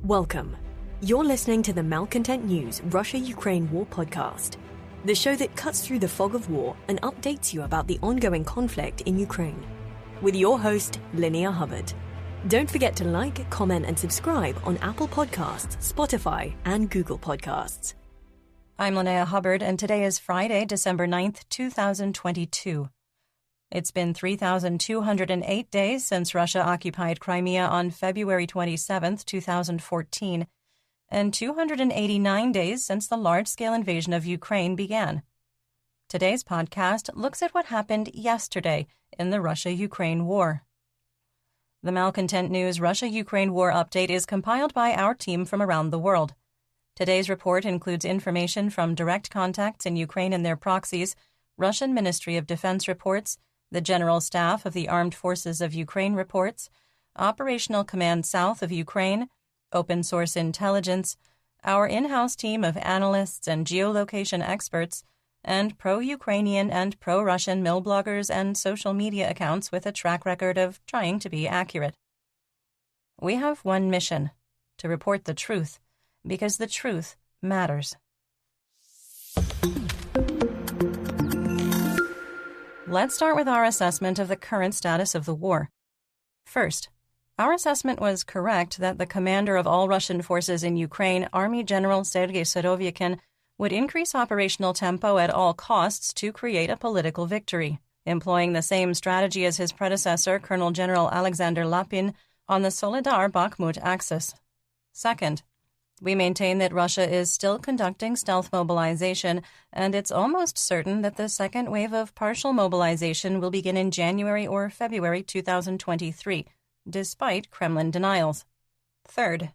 Welcome. You're listening to the Malcontent News Russia-Ukraine War podcast, the show that cuts through the fog of war and updates you about the ongoing conflict in Ukraine. With your host, Linnea Hubbard. Don't forget to like, comment, and subscribe on Apple Podcasts, Spotify, and Google Podcasts. I'm Linnea Hubbard, and today is Friday, December 9th, 2022. It's been 3,208 days since Russia occupied Crimea on February 27, 2014, and 289 days since the large-scale invasion of Ukraine began. Today's podcast looks at what happened yesterday in the Russia-Ukraine war. The Malcontent News Russia-Ukraine War Update is compiled by our team from around the world. Today's report includes information from direct contacts in Ukraine and their proxies, Russian Ministry of Defense reports, the General Staff of the Armed Forces of Ukraine reports, Operational Command South of Ukraine, open source intelligence, our in-house team of analysts and geolocation experts, and pro-Ukrainian and pro-Russian mill bloggers and social media accounts with a track record of trying to be accurate. We have one mission: to report the truth, because the truth matters. Let's start with our assessment of the current status of the war. First, our assessment was correct that the commander of all Russian forces in Ukraine, Army General Sergei Surovikin, would increase operational tempo at all costs to create a political victory, employing the same strategy as his predecessor, Colonel General Alexander Lapin, on the Soledar-Bakhmut axis. Second, we maintain that Russia is still conducting stealth mobilization, and it's almost certain that the second wave of partial mobilization will begin in January or February 2023, despite Kremlin denials. Third,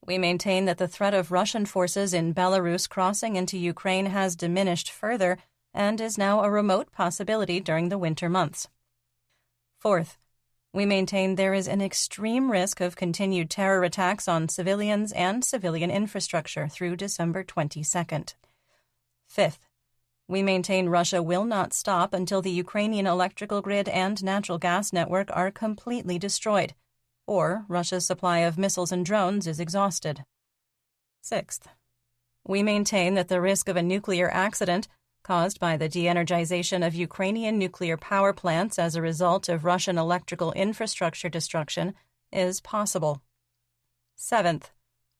we maintain that the threat of Russian forces in Belarus crossing into Ukraine has diminished further and is now a remote possibility during the winter months. Fourth, we maintain there is an extreme risk of continued terror attacks on civilians and civilian infrastructure through December 22nd. Fifth, we maintain Russia will not stop until the Ukrainian electrical grid and natural gas network are completely destroyed, or Russia's supply of missiles and drones is exhausted. Sixth, we maintain that the risk of a nuclear accident caused by the de-energization of Ukrainian nuclear power plants as a result of Russian electrical infrastructure destruction is possible. Seventh,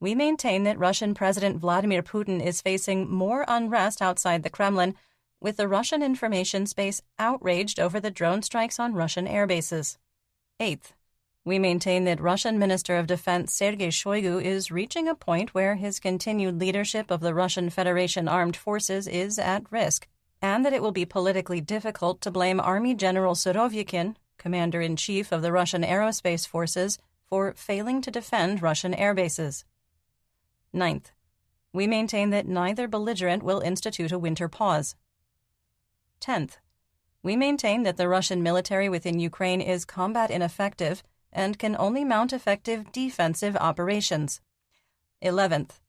we maintain that Russian President Vladimir Putin is facing more unrest outside the Kremlin, with the Russian information space outraged over the drone strikes on Russian air bases. Eighth, we maintain that Russian Minister of Defense Sergei Shoigu is reaching a point where his continued leadership of the Russian Federation Armed Forces is at risk, and that it will be politically difficult to blame Army General Surovikin, Commander-in-Chief of the Russian Aerospace Forces, for failing to defend Russian air bases. Ninth, we maintain that neither belligerent will institute a winter pause. 10th, we maintain that the Russian military within Ukraine is combat ineffective and can only mount effective defensive operations. 11th,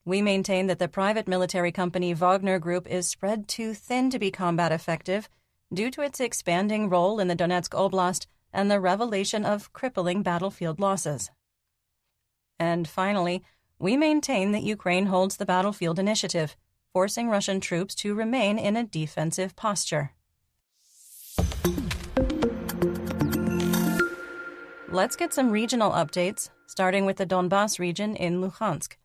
we maintain that the private military company Wagner Group is spread too thin to be combat effective due to its expanding role in the Donetsk Oblast and the revelation of crippling battlefield losses. And finally, we maintain that Ukraine holds the battlefield initiative, forcing Russian troops to remain in a defensive posture. Let's get some regional updates, starting with the Donbas region in Luhansk.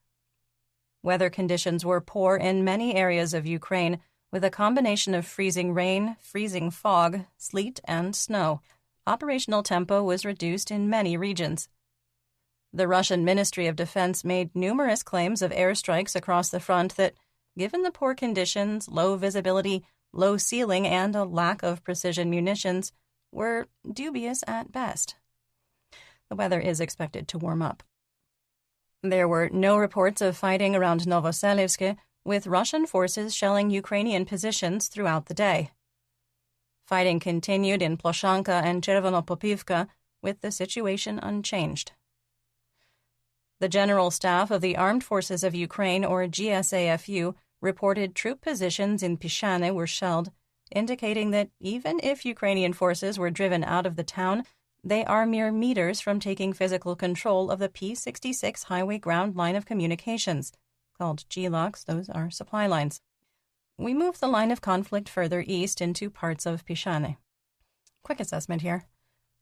Weather conditions were poor in many areas of Ukraine, with a combination of freezing rain, freezing fog, sleet, and snow. Operational tempo was reduced in many regions. The Russian Ministry of Defense made numerous claims of airstrikes across the front that, given the poor conditions, low visibility, low ceiling, and a lack of precision munitions, were dubious at best. The weather is expected to warm up. There were no reports of fighting around Novoselivsk, with Russian forces shelling Ukrainian positions throughout the day. Fighting continued in Ploshanka and Chervonopopivka, with the situation unchanged. The General Staff of the Armed Forces of Ukraine, or GSAFU, reported troop positions in Pishane were shelled, indicating that even if Ukrainian forces were driven out of the town, they are mere meters from taking physical control of the P-66 highway ground line of communications, called GLOCs, those are supply lines. We move the line of conflict further east into parts of Piszany. Quick assessment here.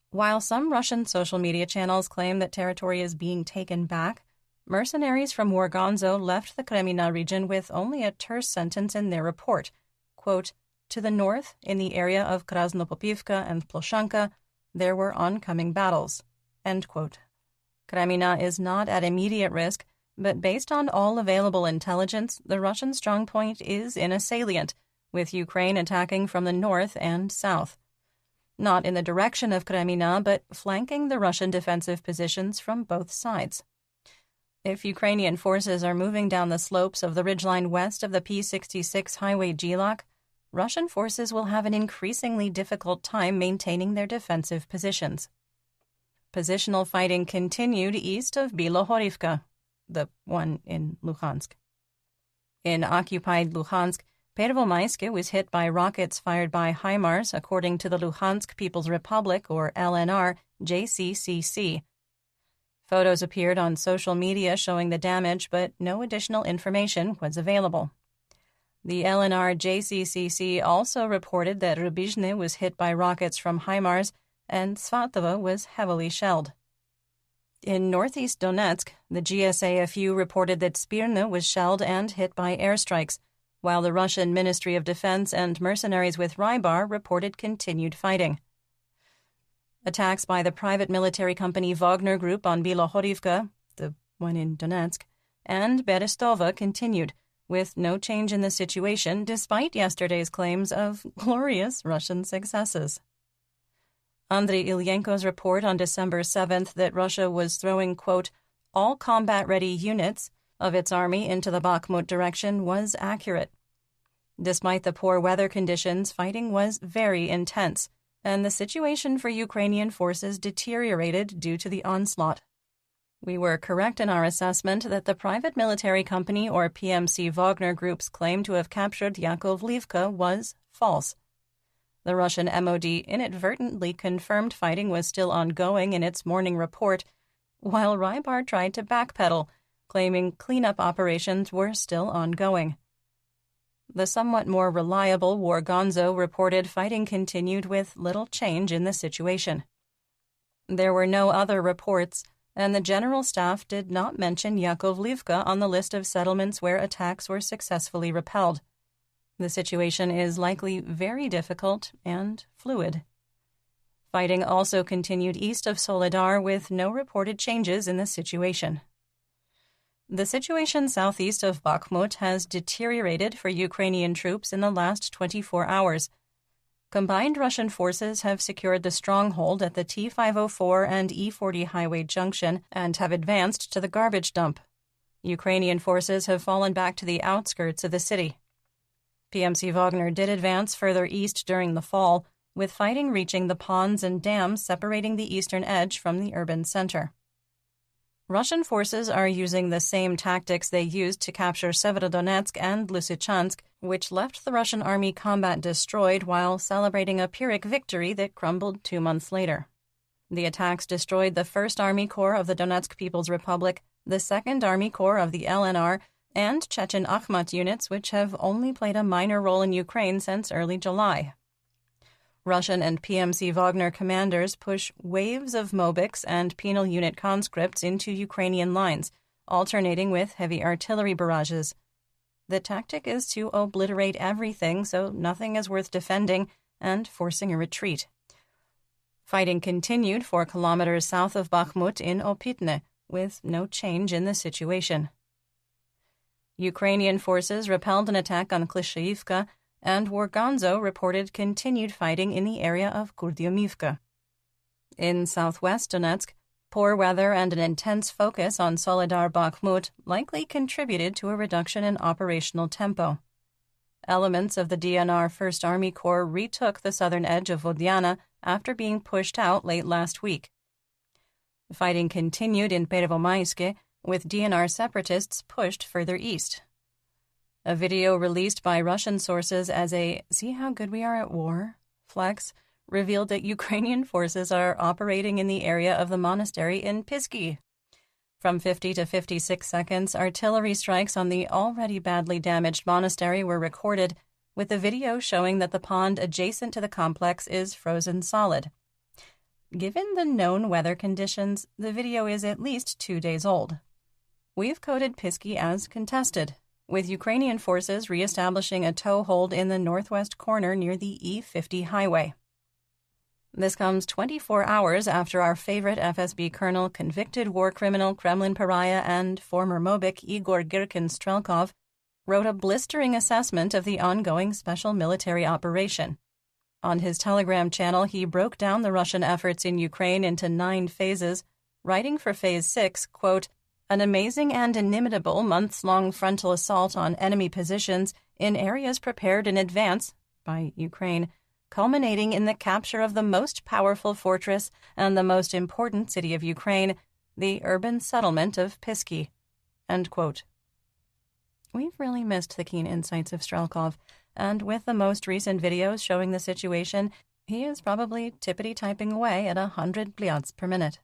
While some Russian social media channels claim that territory is being taken back, mercenaries from Wargonzo left the Kremina region with only a terse sentence in their report, quote, "To the north, in the area of Krasnopopivka and Ploshanka, there were oncoming battles." End quote. Kremina is not at immediate risk, but based on all available intelligence, the Russian strongpoint is in a salient, with Ukraine attacking from the north and south. Not in the direction of Kremina, but flanking the Russian defensive positions from both sides. If Ukrainian forces are moving down the slopes of the ridgeline west of the P-66 highway GLOC, Russian forces will have an increasingly difficult time maintaining their defensive positions. Positional fighting continued east of Bilohorivka, the one in Luhansk. In occupied Luhansk, Pervomaiske was hit by rockets fired by HIMARS, according to the Luhansk People's Republic, or LNR, JCCC. Photos appeared on social media showing the damage, but no additional information was available. The LNR JCCC also reported that Rubizhne was hit by rockets from HIMARS and Svatovo was heavily shelled. In northeast Donetsk, the GSAFU reported that Spirne was shelled and hit by airstrikes, while the Russian Ministry of Defense and mercenaries with Rybar reported continued fighting. Attacks by the private military company Wagner Group on Bilohorivka, the one in Donetsk, and Berestova continued, with no change in the situation despite yesterday's claims of glorious Russian successes. Andriy Ilyenko's report on December 7th that Russia was throwing, quote, all combat-ready units of its army into the Bakhmut direction was accurate. Despite the poor weather conditions, fighting was very intense, and the situation for Ukrainian forces deteriorated due to the onslaught. We were correct in our assessment that the private military company or PMC Wagner Group's claim to have captured Yakovlivka was false. The Russian MOD inadvertently confirmed fighting was still ongoing in its morning report, while Rybar tried to backpedal, claiming cleanup operations were still ongoing. The somewhat more reliable Wargonzo reported fighting continued with little change in the situation. There were no other reports, and the General Staff did not mention Yakovlivka on the list of settlements where attacks were successfully repelled. The situation is likely very difficult and fluid. Fighting also continued east of Soledar with no reported changes in the situation. The situation southeast of Bakhmut has deteriorated for Ukrainian troops in the last 24 hours. Combined Russian forces have secured the stronghold at the T-504 and E-40 highway junction and have advanced to the garbage dump. Ukrainian forces have fallen back to the outskirts of the city. PMC Wagner did advance further east during the fall, with fighting reaching the ponds and dams separating the eastern edge from the urban center. Russian forces are using the same tactics they used to capture Severodonetsk and Lysychansk, which left the Russian army combat destroyed while celebrating a Pyrrhic victory that crumbled 2 months later. The attacks destroyed the 1st Army Corps of the Donetsk People's Republic, the 2nd Army Corps of the LNR, and Chechen Akhmat units, which have only played a minor role in Ukraine since early July. Russian and PMC Wagner commanders push waves of Mobiks and penal unit conscripts into Ukrainian lines, alternating with heavy artillery barrages. The tactic is to obliterate everything so nothing is worth defending and forcing a retreat. Fighting continued 4 kilometers south of Bakhmut in Opitne, with no change in the situation. Ukrainian forces repelled an attack on Klishchiivka, and Wargonzo reported continued fighting in the area of Kurdyumivka. In southwest Donetsk, poor weather and an intense focus on Soledar Bakhmut likely contributed to a reduction in operational tempo. Elements of the DNR 1st Army Corps retook the southern edge of Vodiana after being pushed out late last week. Fighting continued in Pervomaiske, with DNR separatists pushed further east. A video released by Russian sources as a "see how good we are at war" flex revealed that Ukrainian forces are operating in the area of the monastery in Pisky. From 50 to 56 seconds, artillery strikes on the already badly damaged monastery were recorded, with the video showing that the pond adjacent to the complex is frozen solid. Given the known weather conditions, the video is at least 2 days old. We've coded Pisky as contested, with Ukrainian forces re-establishing a toehold in the northwest corner near the E50 highway. This comes 24 hours after our favorite FSB colonel, convicted war criminal, Kremlin pariah, and former Mobik Igor Girkin-Strelkov wrote a blistering assessment of the ongoing special military operation. On his Telegram channel, he broke down the Russian efforts in Ukraine into 9 phases, writing for Phase 6, quote, "An amazing and inimitable months-long frontal assault on enemy positions in areas prepared in advance by Ukraine, culminating in the capture of the most powerful fortress and the most important city of Ukraine, the urban settlement of Pisky." End quote. We've really missed the keen insights of Strelkov, and with the most recent videos showing the situation, he is probably tippity-typing away at 100 blyats per minute.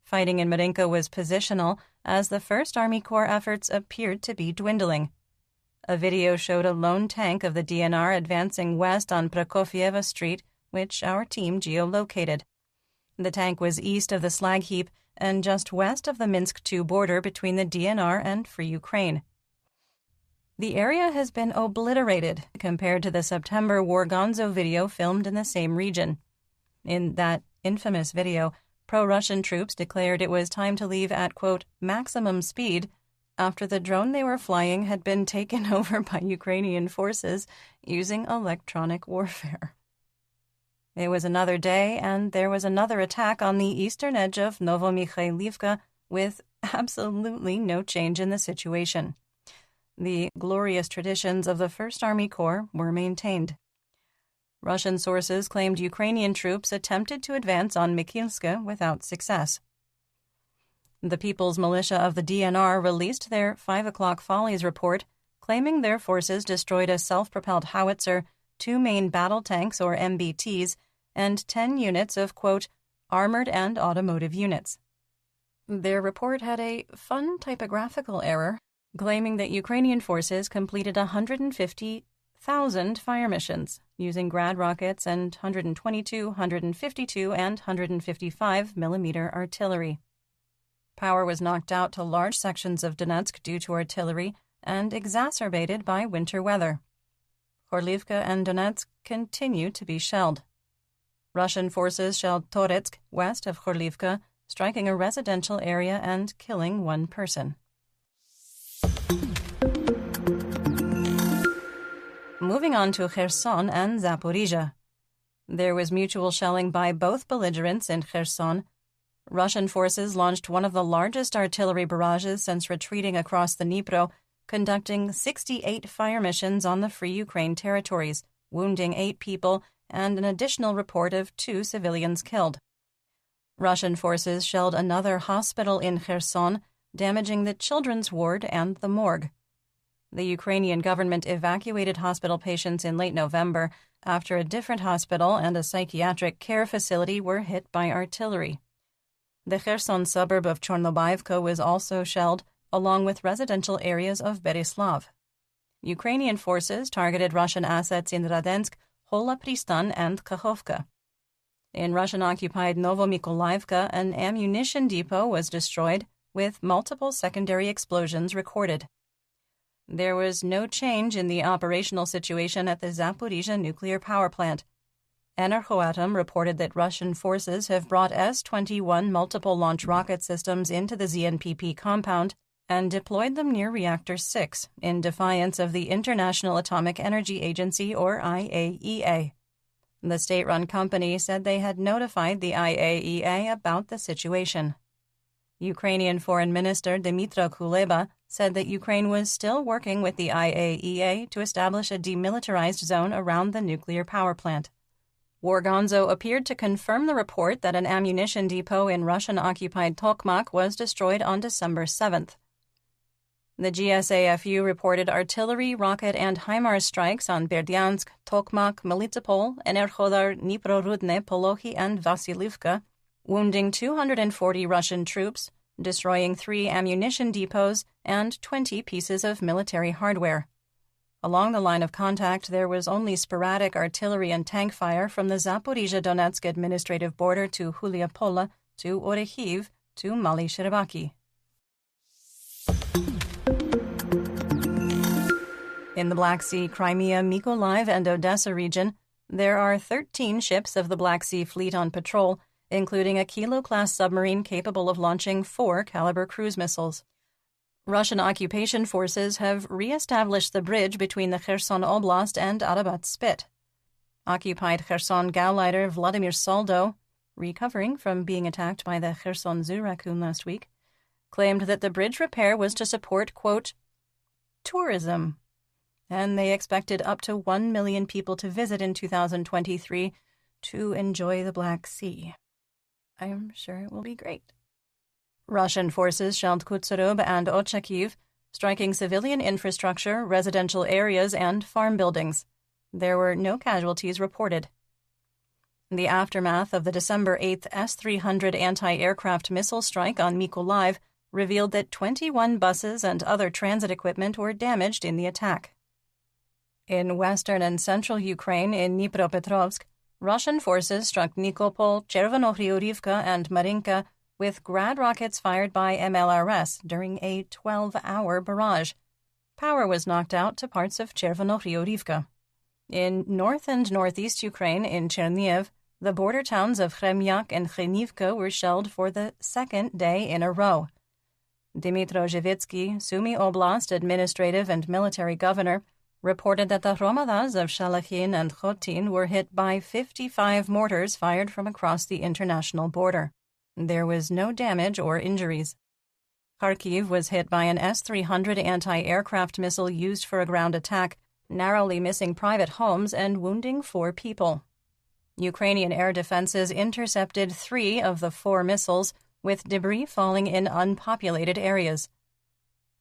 Fighting in Marinka was positional, as the 1st Army Corps efforts appeared to be dwindling. A video showed a lone tank of the DNR advancing west on Prokofyeva Street, which our team geolocated. The tank was east of the slag heap and just west of the Minsk II border between the DNR and Free Ukraine. The area has been obliterated compared to the September Wargonzo video filmed in the same region. In that infamous video, pro-Russian troops declared it was time to leave at, quote, "maximum speed," after the drone they were flying had been taken over by Ukrainian forces using electronic warfare. It was another day, and there was another attack on the eastern edge of Novomikhailivka with absolutely no change in the situation. The glorious traditions of the 1st Army Corps were maintained. Russian sources claimed Ukrainian troops attempted to advance on Mikilska without success. The People's Militia of the DNR released their 5 o'clock Follies report, claiming their forces destroyed a self-propelled howitzer, 2 main battle tanks or MBTs, and 10 units of, quote, "armored and automotive units." Their report had a fun typographical error, claiming that Ukrainian forces completed 150,000 fire missions using Grad rockets and 122, 152, and 155 millimeter artillery. Power was knocked out to large sections of Donetsk due to artillery and exacerbated by winter weather. Khorlivka and Donetsk continue to be shelled. Russian forces shelled Toretsk west of Khorlivka, striking a residential area and killing 1 person. Moving on to Kherson and Zaporizhia. There was mutual shelling by both belligerents in Kherson. Russian forces launched one of the largest artillery barrages since retreating across the Dnipro, conducting 68 fire missions on the Free Ukraine territories, wounding 8 people, and an additional report of 2 civilians killed. Russian forces shelled another hospital in Kherson, damaging the children's ward and the morgue. The Ukrainian government evacuated hospital patients in late November after a different hospital and a psychiatric care facility were hit by artillery. The Kherson suburb of Chornobaivka was also shelled, along with residential areas of Berislav. Ukrainian forces targeted Russian assets in Radensk, Hola Pristan, and Kakhovka. In Russian-occupied Novomykolaivka, an ammunition depot was destroyed, with multiple secondary explosions recorded. There was no change in the operational situation at the Zaporizhia nuclear power plant. Energoatom reported that Russian forces have brought S-21 multiple-launch rocket systems into the ZNPP compound and deployed them near Reactor 6 in defiance of the International Atomic Energy Agency, or IAEA. The state-run company said they had notified the IAEA about the situation. Ukrainian Foreign Minister Dmytro Kuleba said that Ukraine was still working with the IAEA to establish a demilitarized zone around the nuclear power plant. Wargonzo appeared to confirm the report that an ammunition depot in Russian-occupied Tokmak was destroyed on December 7th. The GSAFU reported artillery, rocket, and HIMARS strikes on Berdyansk, Tokmak, Melitopol, Enerhodar, Dniprorudne, Polochi, and Vasilivka, wounding 240 Russian troops, destroying 3 ammunition depots, and 20 pieces of military hardware. Along the line of contact, there was only sporadic artillery and tank fire from the Zaporizhzhia-Donetsk administrative border to Huliapola, to Orehiv, to Mali Shirabaki. In the Black Sea, Crimea, Mykolaiv, and Odessa region, there are 13 ships of the Black Sea Fleet on patrol, including a Kilo-class submarine capable of launching 4 Caliber cruise missiles. Russian occupation forces have re-established the bridge between the Kherson Oblast and Arabat Spit. Occupied Kherson Gauleiter Vladimir Soldo, recovering from being attacked by the Kherson Zoo raccoon last week, claimed that the bridge repair was to support, quote, tourism, and they expected up to 1 million people to visit in 2023 to enjoy the Black Sea. I'm sure it will be great. Russian forces shelled Kutsurub and Ochakiv, striking civilian infrastructure, residential areas, and farm buildings. There were no casualties reported. The aftermath of the December 8th S-300 anti-aircraft missile strike on Mykolaiv revealed that 21 buses and other transit equipment were damaged in the attack. In western and central Ukraine, in Dnipropetrovsk, Russian forces struck Nikopol, Chervonohryurivka, and Marinka with Grad rockets fired by MLRS during a 12-hour barrage. Power was knocked out to parts of Chervonohryurivka. In north and northeast Ukraine, in Chernihiv, the border towns of Chremyak and Khenivka were shelled for the second day in a row. Dmytro Zhivitsky, Sumy Oblast administrative and military governor, reported that the hromadas of Shalachin and Khotin were hit by 55 mortars fired from across the international border. There was no damage or injuries. Kharkiv was hit by an S-300 anti-aircraft missile used for a ground attack, narrowly missing private homes and wounding 4 people. Ukrainian air defenses intercepted 3 of the 4 missiles, with debris falling in unpopulated areas.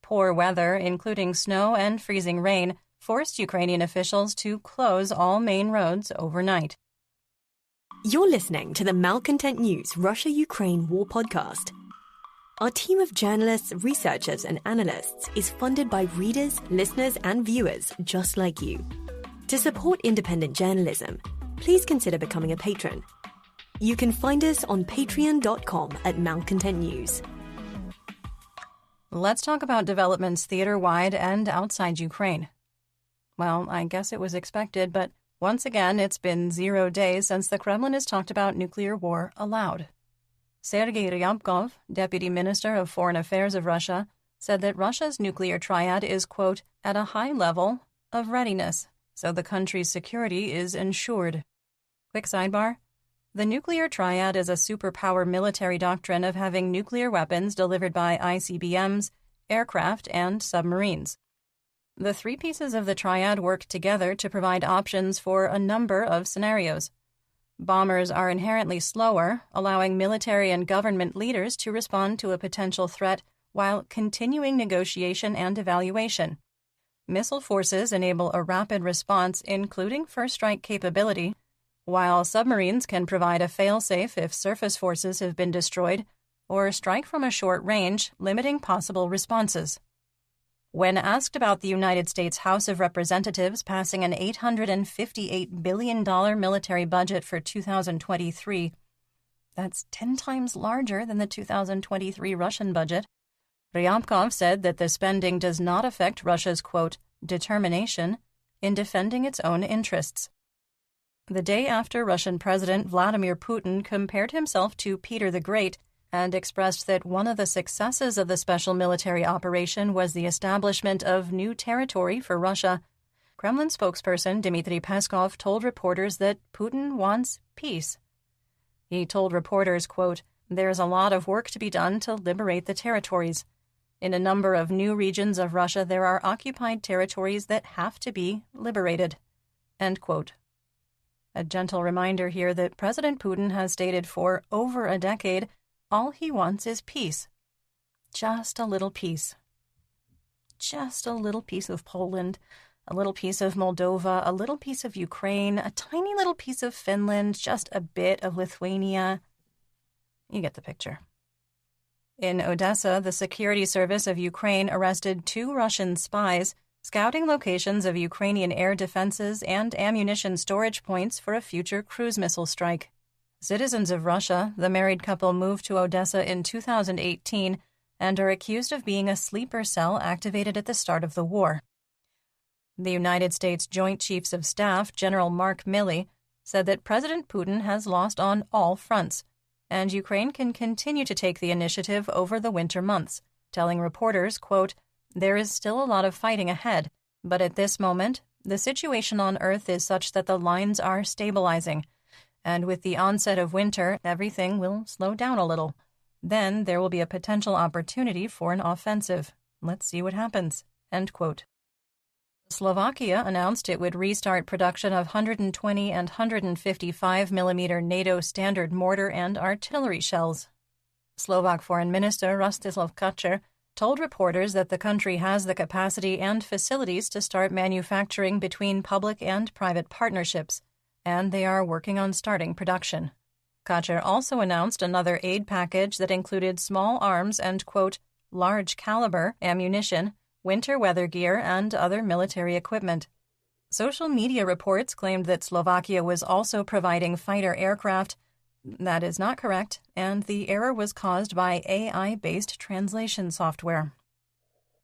Poor weather, including snow and freezing rain, forced Ukrainian officials to close all main roads overnight. You're listening to the Malcontent News Russia-Ukraine War podcast. Our team of journalists, researchers, and analysts is funded by readers, listeners, and viewers just like you. To support independent journalism, please consider becoming a patron. You can find us on patreon.com/Malcontent News. Let's talk about developments theater-wide and outside Ukraine. Well, I guess it was expected, but once again, it's been 0 days since the Kremlin has talked about nuclear war aloud. Sergei Ryabkov, Deputy Minister of Foreign Affairs of Russia, said that Russia's nuclear triad is, quote, at a high level of readiness, so the country's security is ensured. Quick sidebar. The nuclear triad is a superpower military doctrine of having nuclear weapons delivered by ICBMs, aircraft, and submarines. The 3 pieces of the triad work together to provide options for a number of scenarios. Bombers are inherently slower, allowing military and government leaders to respond to a potential threat while continuing negotiation and evaluation. Missile forces enable a rapid response, including first strike capability, while submarines can provide a fail-safe if surface forces have been destroyed, or strike from a short range, limiting possible responses. When asked about the United States House of Representatives passing an $858 billion military budget for 2023, that's 10 times larger than the 2023 Russian budget, Ryabkov said that the spending does not affect Russia's, quote, determination in defending its own interests. The day after Russian President Vladimir Putin compared himself to Peter the Great and expressed that one of the successes of the special military operation was the establishment of new territory for Russia, Kremlin spokesperson Dmitry Peskov told reporters that Putin wants peace. He told reporters, quote, there's a lot of work to be done to liberate the territories. In a number of new regions of Russia, there are occupied territories that have to be liberated, end quote. A gentle reminder here that President Putin has stated for over a decade all he wants is peace. Just a little peace. just a little piece of Poland, a little piece of Moldova, a little piece of Ukraine, a tiny little piece of Finland, just a bit of Lithuania. You get the picture. In Odessa, the Security Service of Ukraine arrested 2 Russian spies scouting locations of Ukrainian air defenses and ammunition storage points for a future cruise missile strike. Citizens of Russia, the married couple moved to Odessa in 2018 and are accused of being a sleeper cell activated at the start of the war. The United States Joint Chiefs of Staff, General Mark Milley, said that President Putin has lost on all fronts, and Ukraine can continue to take the initiative over the winter months, telling reporters, quote, "There is still a lot of fighting ahead, but at this moment, the situation on Earth is such that the lines are stabilizing, and with the onset of winter, everything will slow down a little. Then there will be a potential opportunity for an offensive. Let's see what happens." End quote. Slovakia announced it would restart production of 120 and 155mm NATO standard mortar and artillery shells. Slovak Foreign Minister Rostislav Kačer told reporters that the country has the capacity and facilities to start manufacturing between public and private partnerships, and they are working on starting production. Kačer also announced another aid package that included small arms and, quote, large caliber ammunition, winter weather gear, and other military equipment. Social media reports claimed that Slovakia was also providing fighter aircraft. That is not correct, and the error was caused by AI-based translation software.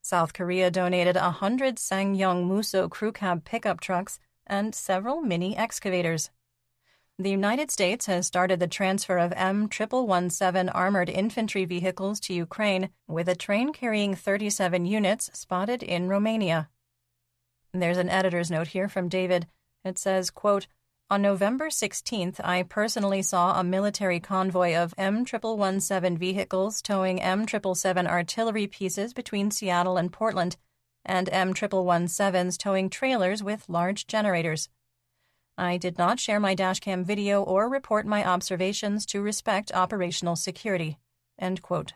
South Korea donated 100 Sangyong Muso crew cab pickup trucks and several mini excavators. The United States has started the transfer of M1117 armored infantry vehicles to Ukraine, with a train carrying 37 units spotted in Romania. There's an editor's note here from David. It says, quote, "On November 16th, I personally saw a military convoy of M1117 vehicles towing M777 artillery pieces between Seattle and Portland, and M1117s towing trailers with large generators. I did not share my dashcam video or report my observations to respect operational security." End quote.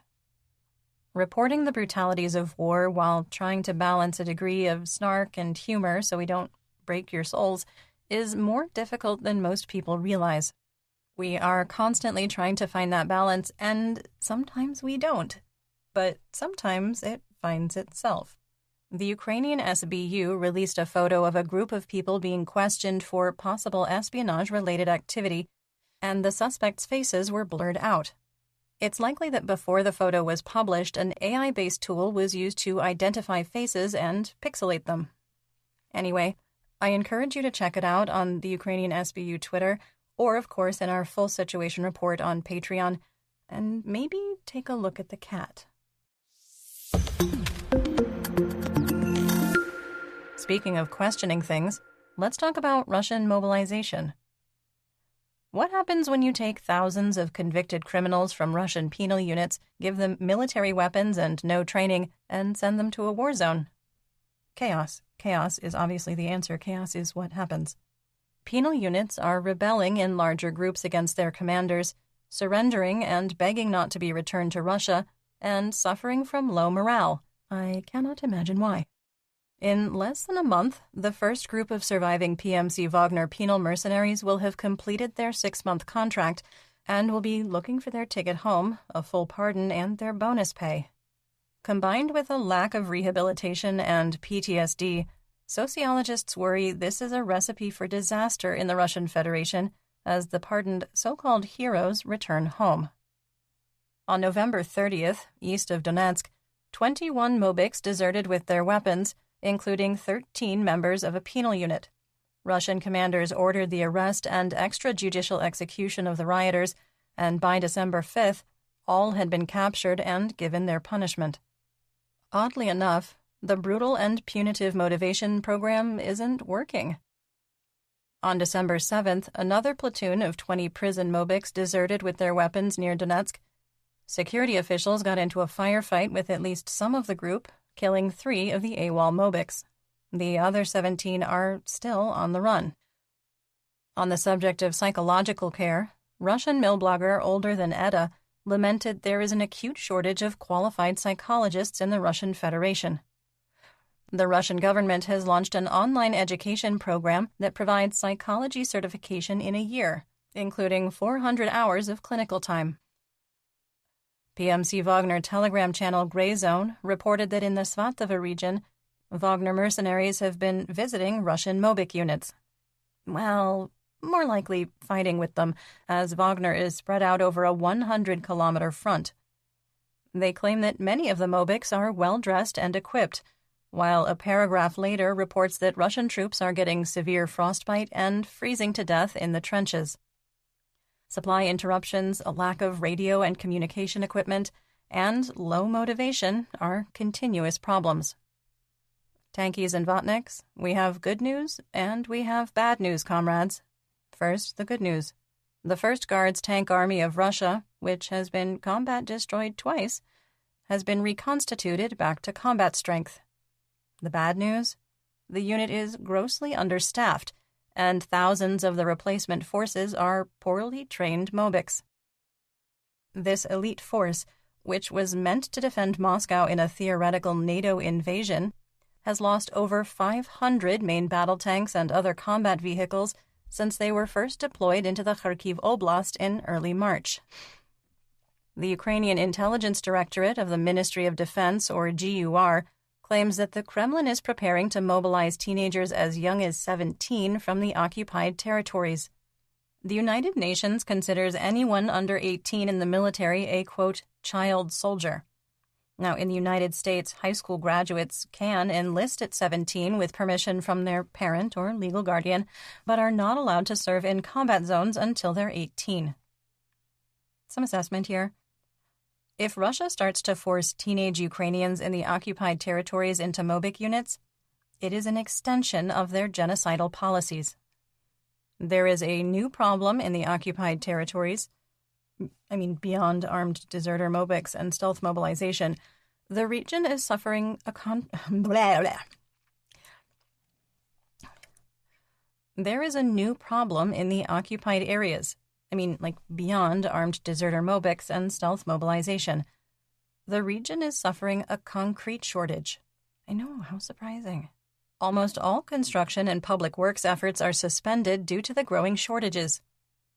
Reporting the brutalities of war while trying to balance a degree of snark and humor so we don't break your souls is more difficult than most people realize. We are constantly trying to find that balance, and sometimes we don't. But sometimes it finds itself. The Ukrainian SBU released a photo of a group of people being questioned for possible espionage-related activity, and the suspects' faces were blurred out. It's likely that before the photo was published, an AI-based tool was used to identify faces and pixelate them. Anyway, I encourage you to check it out on the Ukrainian SBU Twitter, or of course in our full situation report on Patreon, and maybe take a look at the cat. Speaking of questioning things, let's talk about Russian mobilization. What happens when you take thousands of convicted criminals from Russian penal units, give them military weapons and no training, and send them to a war zone? Chaos. Chaos is obviously the answer. Chaos is what happens. Penal units are rebelling in larger groups against their commanders, surrendering and begging not to be returned to Russia, and suffering from low morale. I cannot imagine why. In less than a month, the first group of surviving PMC Wagner penal mercenaries will have completed their 6-month contract and will be looking for their ticket home, a full pardon, and their bonus pay. Combined with a lack of rehabilitation and PTSD, sociologists worry this is a recipe for disaster in the Russian Federation as the pardoned so-called heroes return home. On November 30th, east of Donetsk, 21 Mobiks deserted with their weapons, including 13 members of a penal unit. Russian commanders ordered the arrest and extrajudicial execution of the rioters, and by December 5th, all had been captured and given their punishment. Oddly enough, the brutal and punitive motivation program isn't working. On December 7th, another platoon of 20 prison Mobiks deserted with their weapons near Donetsk. Security officials got into a firefight with at least some of the group, killing 3 of the AWOL Mobiks. The other 17 are still on the run. On the subject of psychological care, Russian mill blogger Older Than Edda lamented there is an acute shortage of qualified psychologists in the Russian Federation. The Russian government has launched an online education program that provides psychology certification in a year, including 400 hours of clinical time. PMC Wagner Telegram channel Grey Zone reported that in the Svatovo region, Wagner mercenaries have been visiting Russian Mobic units. Well, more likely fighting with them, as Wagner is spread out over a 100-kilometer front. They claim that many of the Mobics are well-dressed and equipped, while a paragraph later reports that Russian troops are getting severe frostbite and freezing to death in the trenches. Supply interruptions, a lack of radio and communication equipment, and low motivation are continuous problems. Tankies and Vatniks, we have good news and we have bad news, comrades. First, the good news. The 1st Guards Tank Army of Russia, which has been combat destroyed twice, has been reconstituted back to combat strength. The bad news? The unit is grossly understaffed, and thousands of the replacement forces are poorly trained Mobics. This elite force, which was meant to defend Moscow in a theoretical NATO invasion, has lost over 500 main battle tanks and other combat vehicles since they were first deployed into the Kharkiv Oblast in early March. The Ukrainian Intelligence Directorate of the Ministry of Defense, or GUR, claims that the Kremlin is preparing to mobilize teenagers as young as 17 from the occupied territories. The United Nations considers anyone under 18 in the military a, quote, child soldier. Now, in the United States, high school graduates can enlist at 17 with permission from their parent or legal guardian, but are not allowed to serve in combat zones until they're 18. Some assessment here. If Russia starts to force teenage Ukrainians in the occupied territories into Mobic units, it is an extension of their genocidal policies. There is a new problem in the occupied territories. Beyond armed deserter Mobics and stealth mobilization, the region is suffering There is a new problem in the occupied areas. Beyond armed deserter Mobics and stealth mobilization. The region is suffering a concrete shortage. I know, how surprising. Almost all construction and public works efforts are suspended due to the growing shortages.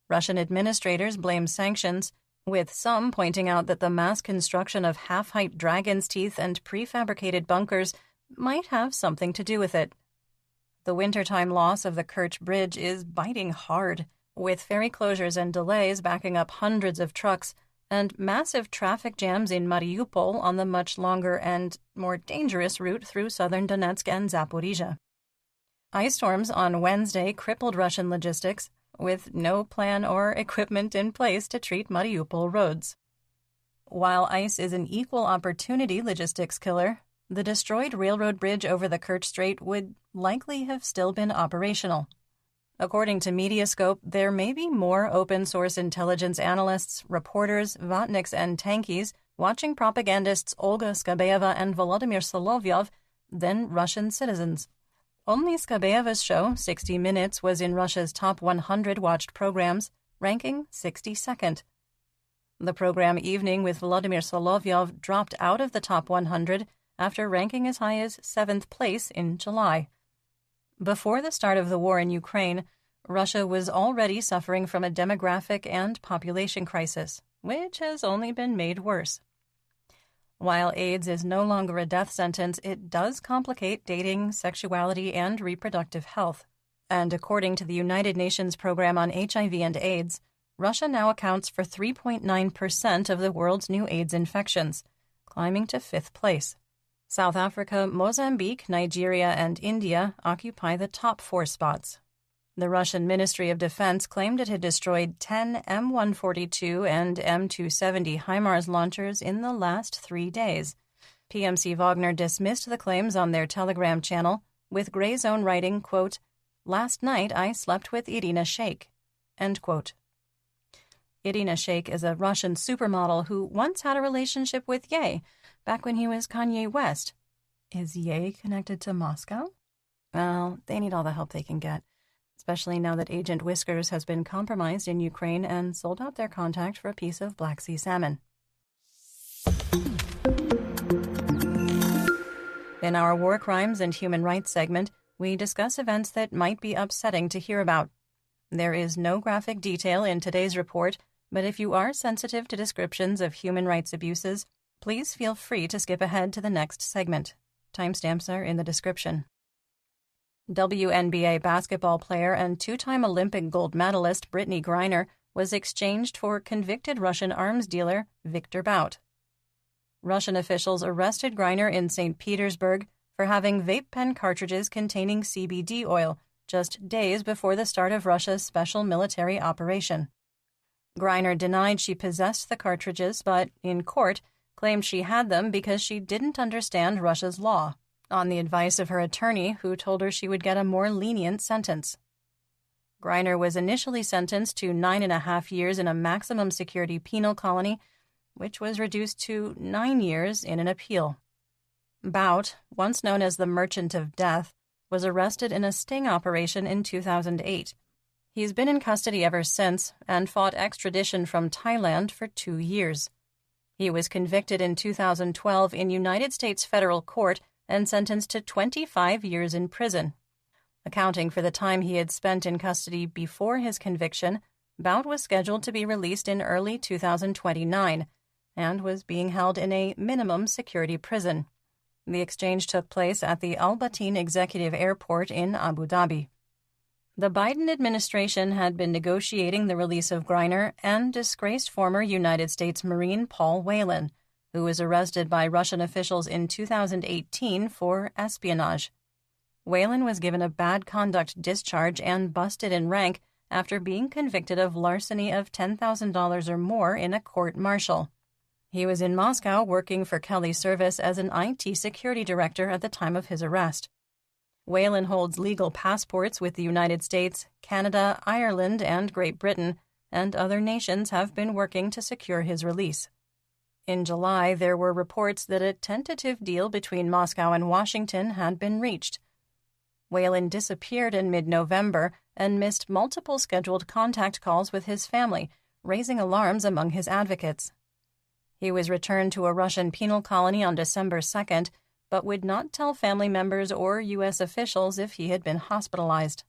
Russian administrators blame sanctions, with some pointing out that the mass construction of half-height dragon's teeth and prefabricated bunkers might have something to do with it. The wintertime loss of the Kerch Bridge is biting hard, with ferry closures and delays backing up hundreds of trucks and massive traffic jams in Mariupol on the much longer and more dangerous route through southern Donetsk and Zaporizhia. Ice storms on Wednesday crippled Russian logistics, with no plan or equipment in place to treat Mariupol roads. While ice is an equal opportunity logistics killer, the destroyed railroad bridge over the Kerch Strait would likely have still been operational. According to Mediascope, there may be more open-source intelligence analysts, reporters, Vatniks, and Tankies watching propagandists Olga Skabeeva and Volodymyr Solovyov than Russian citizens. Only Skabeeva's show, 60 Minutes, was in Russia's top 100 watched programs, ranking 62nd. The program Evening with Volodymyr Solovyov dropped out of the top 100 after ranking as high as 7th place in July. Before the start of the war in Ukraine, Russia was already suffering from a demographic and population crisis, which has only been made worse. While AIDS is no longer a death sentence, it does complicate dating, sexuality, and reproductive health. And according to the United Nations Program on HIV and AIDS, Russia now accounts for 3.9% of the world's new AIDS infections, climbing to 5th place. South Africa, Mozambique, Nigeria, and India occupy the top 4 spots. The Russian Ministry of Defense claimed it had destroyed 10 M142 and M270 HIMARS launchers in the last 3 days. PMC Wagner dismissed the claims on their Telegram channel, with Grey Zone writing, quote, "Last night I slept with Irina Shayk," end quote. Irina Shayk is a Russian supermodel who once had a relationship with Ye, back when he was Kanye West. Is Ye connected to Moscow? Well, they need all the help they can get, especially now that Agent Whiskers has been compromised in Ukraine and sold out their contact for a piece of Black Sea salmon. In our War Crimes and Human Rights segment, we discuss events that might be upsetting to hear about. There is no graphic detail in today's report, but if you are sensitive to descriptions of human rights abuses, please feel free to skip ahead to the next segment. Timestamps are in the description. WNBA basketball player and two-time Olympic gold medalist Brittany Griner was exchanged for convicted Russian arms dealer Viktor Bout. Russian officials arrested Griner in St. Petersburg for having vape pen cartridges containing CBD oil just days before the start of Russia's special military operation. Griner denied she possessed the cartridges, but, in court, claimed she had them because she didn't understand Russia's law, on the advice of her attorney, who told her she would get a more lenient sentence. Griner was initially sentenced to 9.5 years in a maximum security penal colony, which was reduced to 9 years in an appeal. Bout, once known as the Merchant of Death, was arrested in a sting operation in 2008. He's been in custody ever since and fought extradition from Thailand for 2 years. He was convicted in 2012 in United States federal court and sentenced to 25 years in prison. Accounting for the time he had spent in custody before his conviction, Bout was scheduled to be released in early 2029 and was being held in a minimum security prison. The exchange took place at the Al Bateen Executive Airport in Abu Dhabi. The Biden administration had been negotiating the release of Griner and disgraced former United States Marine Paul Whelan, who was arrested by Russian officials in 2018 for espionage. Whelan was given a bad conduct discharge and busted in rank after being convicted of larceny of $10,000 or more in a court-martial. He was in Moscow working for Kelly Service as an IT security director at the time of his arrest. Whelan holds legal passports with the United States, Canada, Ireland, and Great Britain, and other nations have been working to secure his release. In July, there were reports that a tentative deal between Moscow and Washington had been reached. Whelan disappeared in mid-November and missed multiple scheduled contact calls with his family, raising alarms among his advocates. He was returned to a Russian penal colony on December 2nd, but would not tell family members or U.S. officials if he had been hospitalized.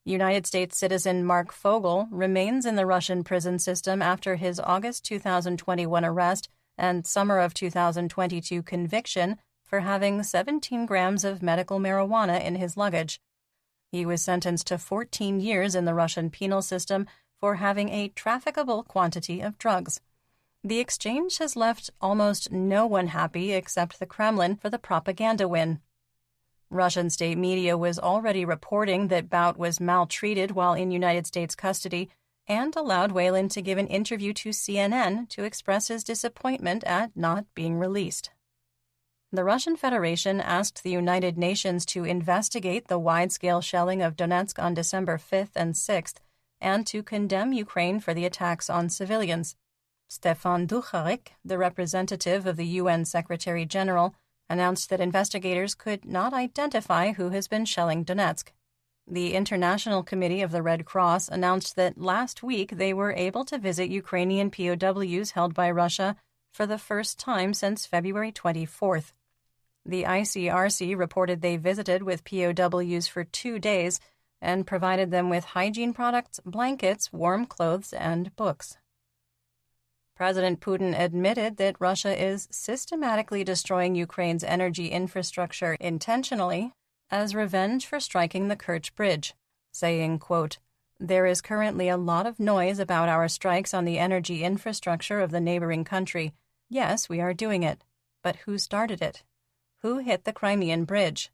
United States citizen Mark Fogel remains in the Russian prison system after his August 2021 arrest and summer of 2022 conviction for having 17 grams of medical marijuana in his luggage. He was sentenced to 14 years in the Russian penal system for having a trafficable quantity of drugs. The exchange has left almost no one happy except the Kremlin for the propaganda win. Russian state media was already reporting that Bout was maltreated while in United States custody and allowed Whelan to give an interview to CNN to express his disappointment at not being released. The Russian Federation asked the United Nations to investigate the wide-scale shelling of Donetsk on December 5th and 6th and to condemn Ukraine for the attacks on civilians. Stefan Dujarric, the representative of the UN Secretary-General, announced that investigators could not identify who has been shelling Donetsk. The International Committee of the Red Cross announced that last week they were able to visit Ukrainian POWs held by Russia for the first time since February 24th. The ICRC reported they visited with POWs for 2 days and provided them with hygiene products, blankets, warm clothes, and books. President Putin admitted that Russia is systematically destroying Ukraine's energy infrastructure intentionally as revenge for striking the Kerch Bridge, saying, quote, "There is currently a lot of noise about our strikes on the energy infrastructure of the neighboring country. Yes, we are doing it. But who started it? Who hit the Crimean Bridge?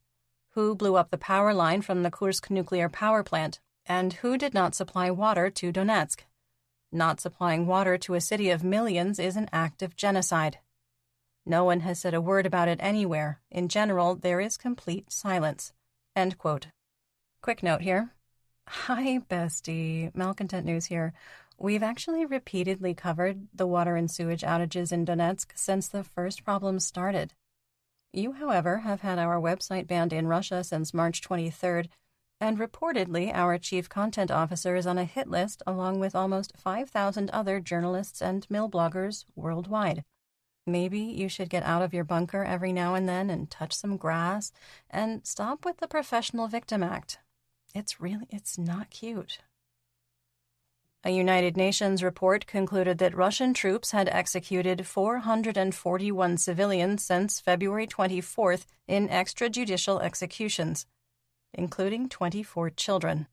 Who blew up the power line from the Kursk nuclear power plant? And who did not supply water to Donetsk? Not supplying water to a city of millions is an act of genocide. No one has said a word about it anywhere. In general, there is complete silence." End quote. Quick note here. Hi, bestie. Malcontent News here. We've actually repeatedly covered the water and sewage outages in Donetsk since the first problems started. You, however, have had our website banned in Russia since March 23rd, and reportedly our chief content officer is on a hit list along with almost 5,000 other journalists and mill bloggers worldwide. Maybe you should get out of your bunker every now and then and touch some grass and stop with the professional victim act. It's not cute. A United Nations report concluded that Russian troops had executed 441 civilians since February 24th in extrajudicial executions, including 24 children.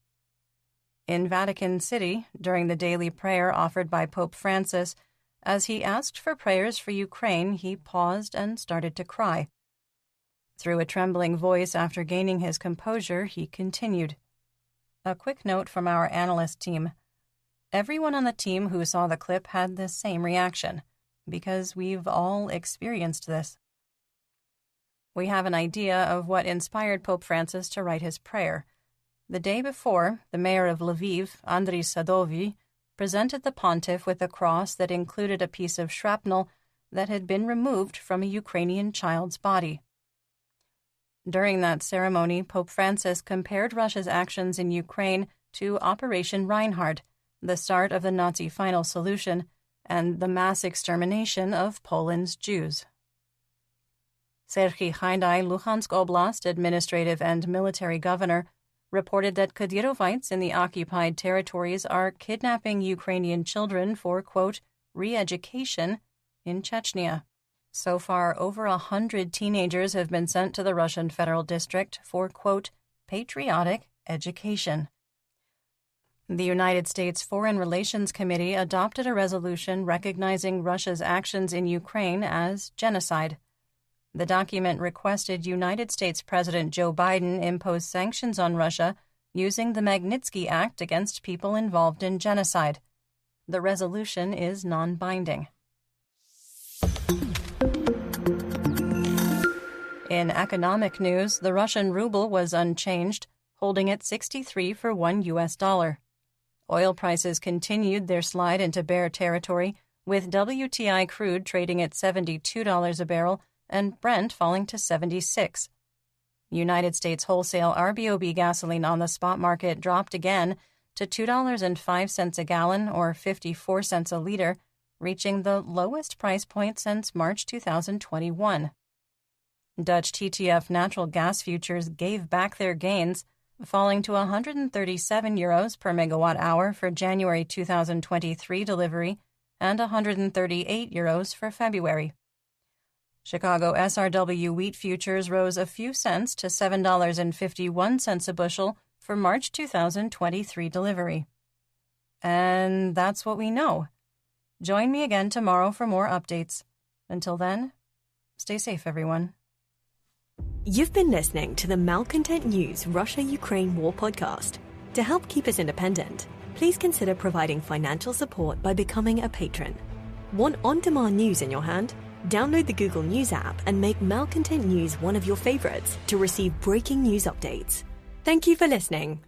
In Vatican City, during the daily prayer offered by Pope Francis, as he asked for prayers for Ukraine, he paused and started to cry. Through a trembling voice after gaining his composure, he continued. A quick note from our analyst team. Everyone on the team who saw the clip had the same reaction, because we've all experienced this. We have an idea of what inspired Pope Francis to write his prayer. The day before, the mayor of Lviv, Andriy Sadovyi, presented the pontiff with a cross that included a piece of shrapnel that had been removed from a Ukrainian child's body. During that ceremony, Pope Francis compared Russia's actions in Ukraine to Operation Reinhard, the start of the Nazi final solution, and the mass extermination of Poland's Jews. Serhiy Haidai, Luhansk Oblast administrative and military governor, reported that Kadyrovites in the occupied territories are kidnapping Ukrainian children for, quote, re-education in Chechnya. So far, over 100 teenagers have been sent to the Russian Federal District for, quote, patriotic education. The United States Foreign Relations Committee adopted a resolution recognizing Russia's actions in Ukraine as genocide. The document requested United States President Joe Biden impose sanctions on Russia using the Magnitsky Act against people involved in genocide. The resolution is non-binding. In economic news, the Russian ruble was unchanged, holding at 63 for $1. Oil prices continued their slide into bear territory, with WTI crude trading at $72 a barrel and Brent falling to $76. United States wholesale RBOB gasoline on the spot market dropped again to $2.05 a gallon or 54 cents a liter, reaching the lowest price point since March 2021. Dutch TTF natural gas futures gave back their gains, falling to €137 per megawatt-hour for January 2023 delivery and €138 for February. Chicago SRW wheat futures rose a few cents to $7.51 a bushel for March 2023 delivery. And that's what we know. Join me again tomorrow for more updates. Until then, stay safe, everyone. You've been listening to the Malcontent News Russia-Ukraine War podcast. To help keep us independent, please consider providing financial support by becoming a patron. Want on-demand news in your hand? Download the Google News app and make Malcontent News one of your favorites to receive breaking news updates. Thank you for listening.